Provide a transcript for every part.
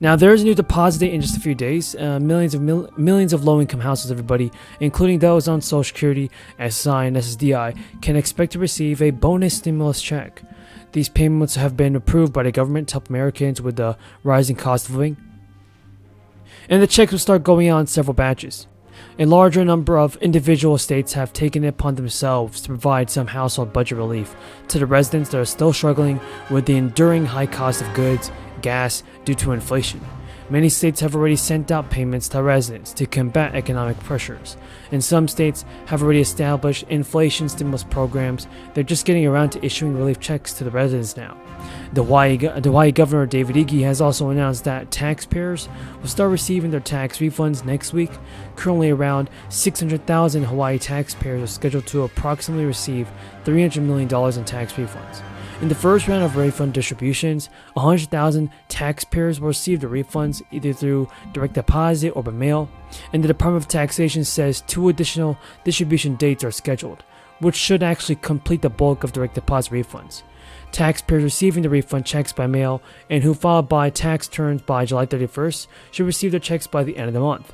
Now, there is a new deposit date in just a few days. Millions of low-income households, everybody, including those on Social Security, SSI, and SSDI, can expect to receive a bonus stimulus check. These payments have been approved by the government to help Americans with the rising cost of living, and the checks will start going out in several batches. A larger number of individual states have taken it upon themselves to provide some household budget relief to the residents that are still struggling with the enduring high cost of goods, gas, due to inflation. Many states have already sent out payments to residents to combat economic pressures, and some states have already established inflation stimulus programs. They're just getting around to issuing relief checks to the residents now. The Hawaii Governor David Ige has also announced that taxpayers will start receiving their tax refunds next week. Currently, around 600,000 Hawaii taxpayers are scheduled to approximately receive $300 million in tax refunds. In the first round of refund distributions, 100,000 taxpayers will receive the refunds either through direct deposit or by mail, and the Department of Taxation says 2 additional distribution dates are scheduled, which should actually complete the bulk of direct deposit refunds. Taxpayers receiving the refund checks by mail and who filed by tax returns by July 31st should receive their checks by the end of the month.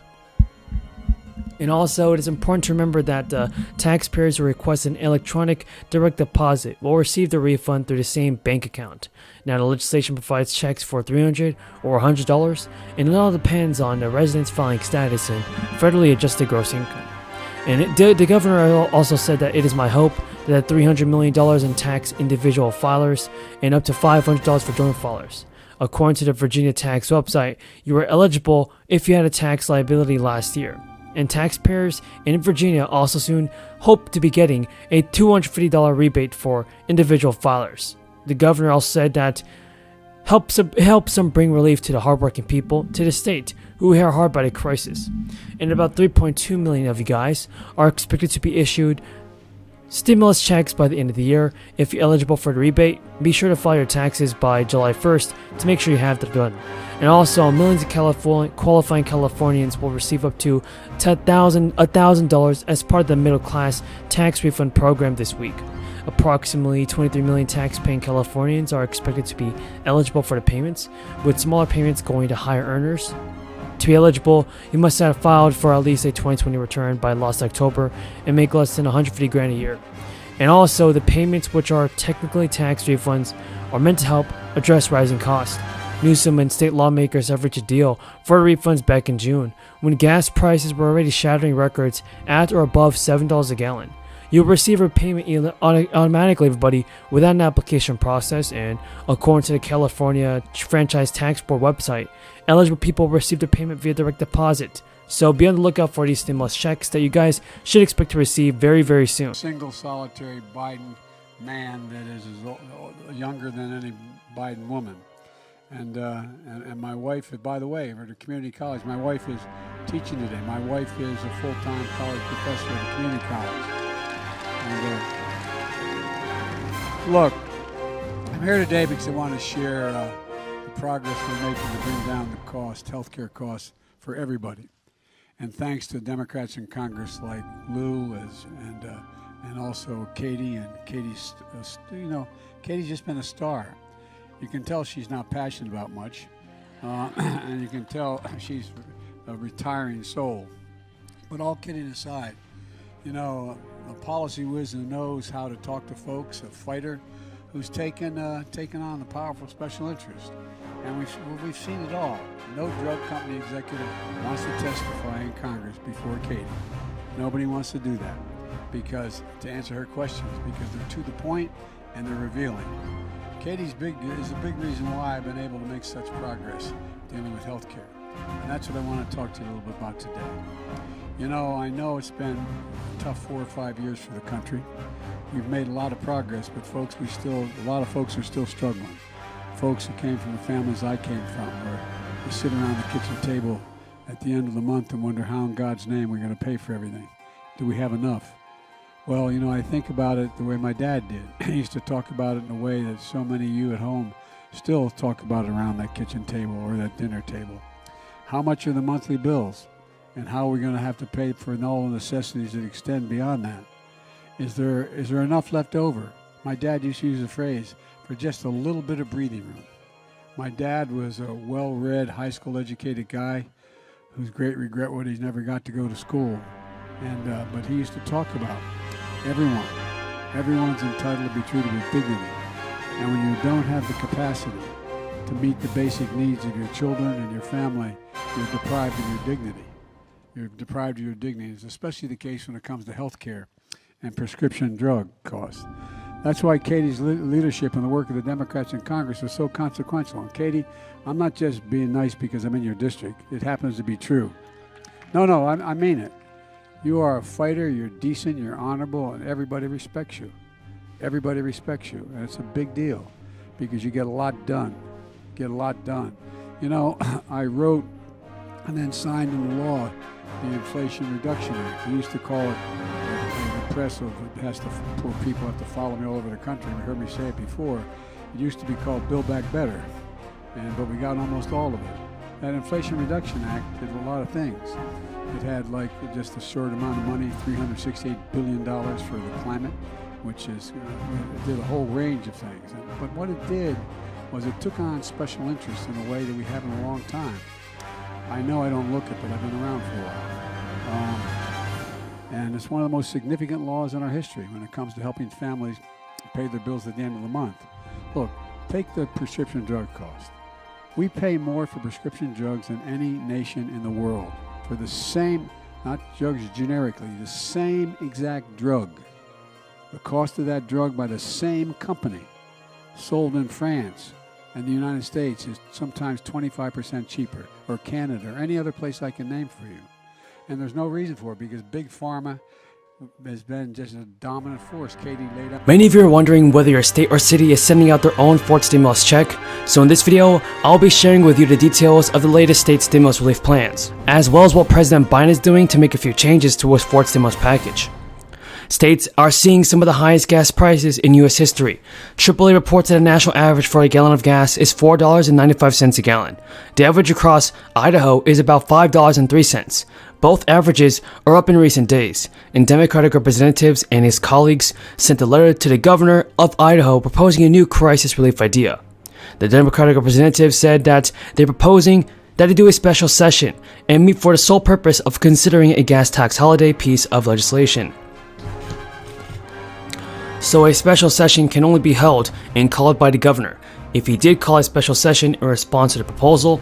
And also, it is important to remember that taxpayers who request an electronic direct deposit will receive the refund through the same bank account. Now, the legislation provides checks for $300 or $100, and it all depends on the resident's filing status and federally adjusted gross income. And the governor also said that it is my hope that $300 million in tax individual filers and up to $500 for joint filers. According to the Virginia tax website, you are eligible if you had a tax liability last year. And taxpayers in Virginia also soon hope to be getting a $250 rebate for individual filers. The governor also said that helps them bring relief to the hardworking people to the state who are hard by the crisis. And about 3.2 million of you guys are expected to be issued stimulus checks by the end of the year. If you're eligible for the rebate, be sure to file your taxes by July 1st to make sure you have that done. And also, millions of qualifying Californians will receive up to $1,000 as part of the middle class tax refund program this week. Approximately 23 million tax-paying Californians are expected to be eligible for the payments, with smaller payments going to higher earners. To be eligible, you must have filed for at least a 2020 return by last October and make less than $150,000 a year. And also, the payments, which are technically tax refunds, are meant to help address rising costs. Newsom and state lawmakers have reached a deal for refunds back in June, when gas prices were already shattering records at or above $7 a gallon. You'll receive a payment automatically, everybody, without an application process, and according to the California Franchise Tax Board website, eligible people will receive the payment via direct deposit. So be on the lookout for these stimulus checks that you guys should expect to receive very, very soon. Single solitary Biden man that is younger than any Biden woman. And my wife, by the way, at a community college, my wife is teaching today. My wife is a full-time college professor at a community college. And look, I'm here today because I want to share the progress we're making to bring down the healthcare costs for everybody. And thanks to Democrats in Congress like Lou and also Katie. And Katie's, Katie's just been a star. You can tell she's not passionate about much, and you can tell she's a retiring soul. But all kidding aside, a policy whiz who knows how to talk to folks, a fighter who's taken on a powerful special interest. And we've seen it all. No drug company executive wants to testify in Congress before Katie. Nobody wants to do that to answer her questions, because they're to the point and they're revealing. Katie's is a big reason why I've been able to make such progress dealing with healthcare. And that's what I want to talk to you a little bit about today. I know it's been a tough 4 or 5 years for the country. We've made a lot of progress, but a lot of folks are still struggling. Folks who came from the families I came from, where we sit around the kitchen table at the end of the month and wonder how in God's name we're going to pay for everything. Do we have enough? Well, I think about it the way my dad did. He used to talk about it in a way that so many of you at home still talk about it around that kitchen table or that dinner table. How much are the monthly bills? And how are we going to have to pay for all the necessities that extend beyond that? Is there enough left over? My dad used to use the phrase, for just a little bit of breathing room. My dad was a well-read, high school educated guy whose great regret was he never got to go to school. But he used to talk about everyone's entitled to be treated with dignity. And when you don't have the capacity to meet the basic needs of your children and your family, you're deprived of your dignity. You're deprived of your dignity. It's especially the case when it comes to health care and prescription drug costs. That's why Katie's leadership and the work of the Democrats in Congress is so consequential. And Katie, I'm not just being nice because I'm in your district. It happens to be true. No, I mean it. You are a fighter, you're decent, you're honorable, and everybody respects you. Everybody respects you, and it's a big deal because you get a lot done. Get a lot done. You know, I wrote and then signed into law the Inflation Reduction Act. We used to call it, the press poor people have to follow me all over the country. You heard me say it before. It used to be called Build Back Better, but we got almost all of it. That Inflation Reduction Act did a lot of things. It had like just a short amount of money, $368 billion for the climate, which is, it did a whole range of things. But what it did was it took on special interests in a way that we haven't in a long time. I know I don't look it, but I've been around for a while. And it's one of the most significant laws in our history when it comes to helping families pay their bills at the end of the month. Look, take the prescription drug cost. We pay more for prescription drugs than any nation in the world for the same, not drugs generically, the same exact drug. The cost of that drug by the same company sold in France and the United States is sometimes 25% cheaper, or Canada, or any other place I can name for you. And there's no reason for it because Big Pharma has been just a dominant force. Katie laid out. Many of you are wondering whether your state or city is sending out their own fourth stimulus check, so in this video, I'll be sharing with you the details of the latest state stimulus relief plans, as well as what President Biden is doing to make a few changes to his fourth stimulus package. States are seeing some of the highest gas prices in U.S. history. AAA reports that a national average for a gallon of gas is $4.95 a gallon. The average across Idaho is about $5.03. Both averages are up in recent days, and Democratic representatives and his colleagues sent a letter to the governor of Idaho proposing a new crisis relief idea. The Democratic representatives said that they're proposing that they do a special session and meet for the sole purpose of considering a gas tax holiday piece of legislation. So a special session can only be held and called by the governor. If he did call a special session in response to the proposal,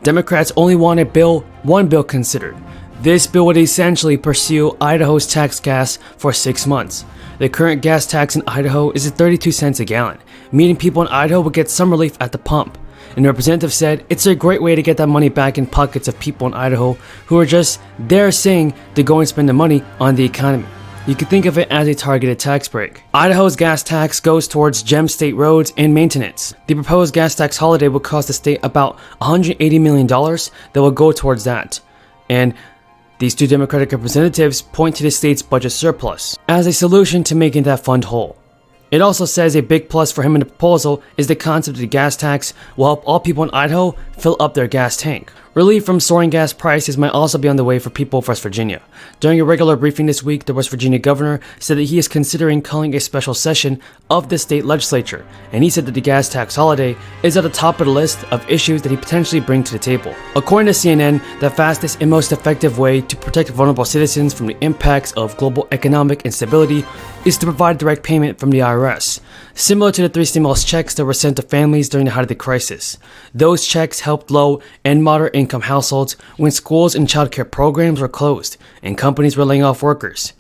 Democrats only want one bill considered. This bill would essentially pursue Idaho's tax gas for 6 months. The current gas tax in Idaho is at 32 cents a gallon, meaning people in Idaho will get some relief at the pump. And the representative said it's a great way to get that money back in pockets of people in Idaho who are just there saying to go and spend the money on the economy. You could think of it as a targeted tax break. Idaho's gas tax goes towards GEM state roads and maintenance. The proposed gas tax holiday will cost the state about $180 million that will go towards that. And these two Democratic representatives point to the state's budget surplus as a solution to making that fund whole. It also says a big plus for him in the proposal is the concept of the gas tax will help all people in Idaho fill up their gas tank. Relief from soaring gas prices might also be on the way for people of West Virginia. During a regular briefing this week, the West Virginia governor said that he is considering calling a special session of the state legislature, and he said that the gas tax holiday is at the top of the list of issues that he potentially brings to the table. According to CNN, the fastest and most effective way to protect vulnerable citizens from the impacts of global economic instability is to provide direct payment from the IRS, similar to the 3 stimulus checks that were sent to families during the height of the crisis. Those checks helped low and moderate income households when schools and childcare programs were closed and companies were laying off workers.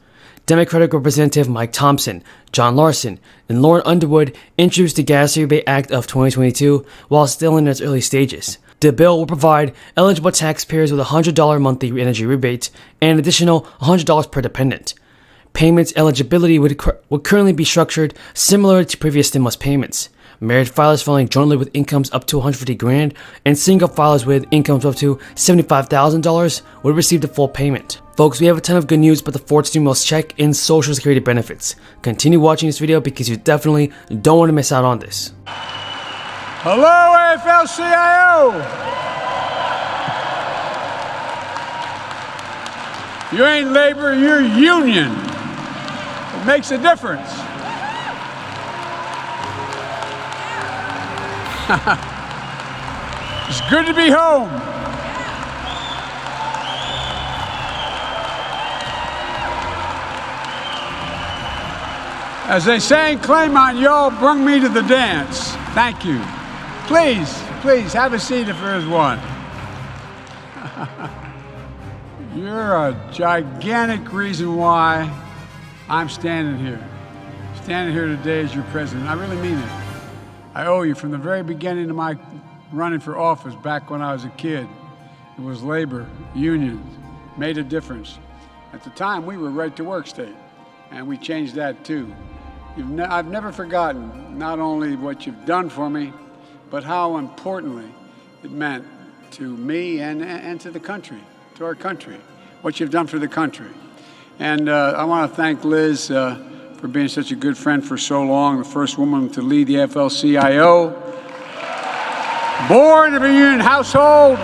Democratic Representative Mike Thompson, John Larson, and Lauren Underwood introduced the Gas Rebate Act of 2022 while still in its early stages. The bill will provide eligible taxpayers with a $100 monthly energy rebate and an additional $100 per dependent. Payments eligibility would currently be structured similar to previous stimulus payments. Married filers filing jointly with incomes up to $150,000 and single filers with incomes up to $75,000 would receive the full payment. Folks, we have a ton of good news about the fourth stimulus check and Social Security benefits. Continue watching this video because you definitely don't want to miss out on this. Hello, AFL-CIO! You ain't labor, you're union. It makes a difference. It's good to be home. As they say in Claymont, y'all bring me to the dance. Thank you. Please, please, have a seat if there is one. You're a gigantic reason why I'm standing here. Standing here today as your president. I really mean it. I owe you from the very beginning of my running for office back when I was a kid. It was labor, unions, made a difference. At the time, we were right to work state, and we changed that too. I've never forgotten not only what you've done for me, but how importantly it meant to me and to the country, to our country, what you've done for the country. And I want to thank Liz for being such a good friend for so long, the first woman to lead the AFL-CIO. Born of a union household,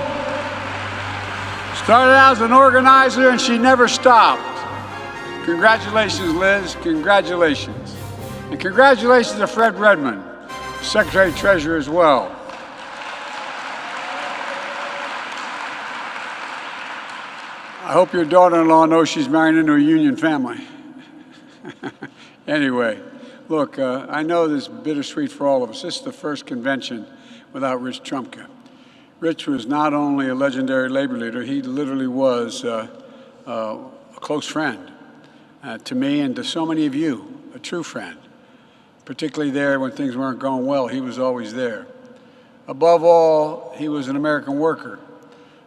started out as an organizer, and she never stopped. Congratulations, Liz, congratulations. And congratulations to Fred Redmond, Secretary-Treasurer as well. I hope your daughter-in-law knows she's married into a union family. Anyway, look, I know this is bittersweet for all of us. This is the first convention without Rich Trumka. Rich was not only a legendary labor leader, he literally was a close friend to me and to so many of you, a true friend. Particularly there when things weren't going well, he was always there. Above all, he was an American worker.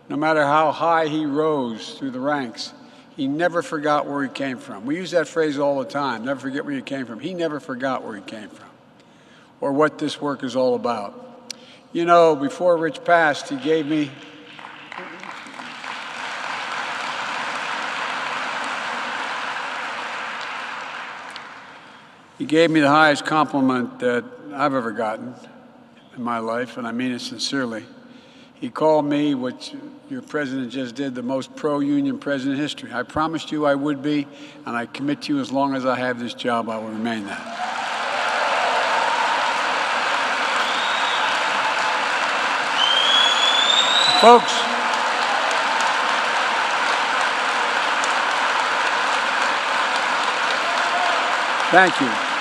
No matter how high he rose through the ranks, he never forgot where he came from. We use that phrase all the time, never forget where you came from. He never forgot where he came from or what this work is all about. You know, before Rich passed, he gave me the highest compliment that I've ever gotten in my life, and I mean it sincerely. He called me, what your president just did, the most pro-union president in history. I promised you I would be, and I commit to you as long as I have this job, I will remain that. Folks, thank you.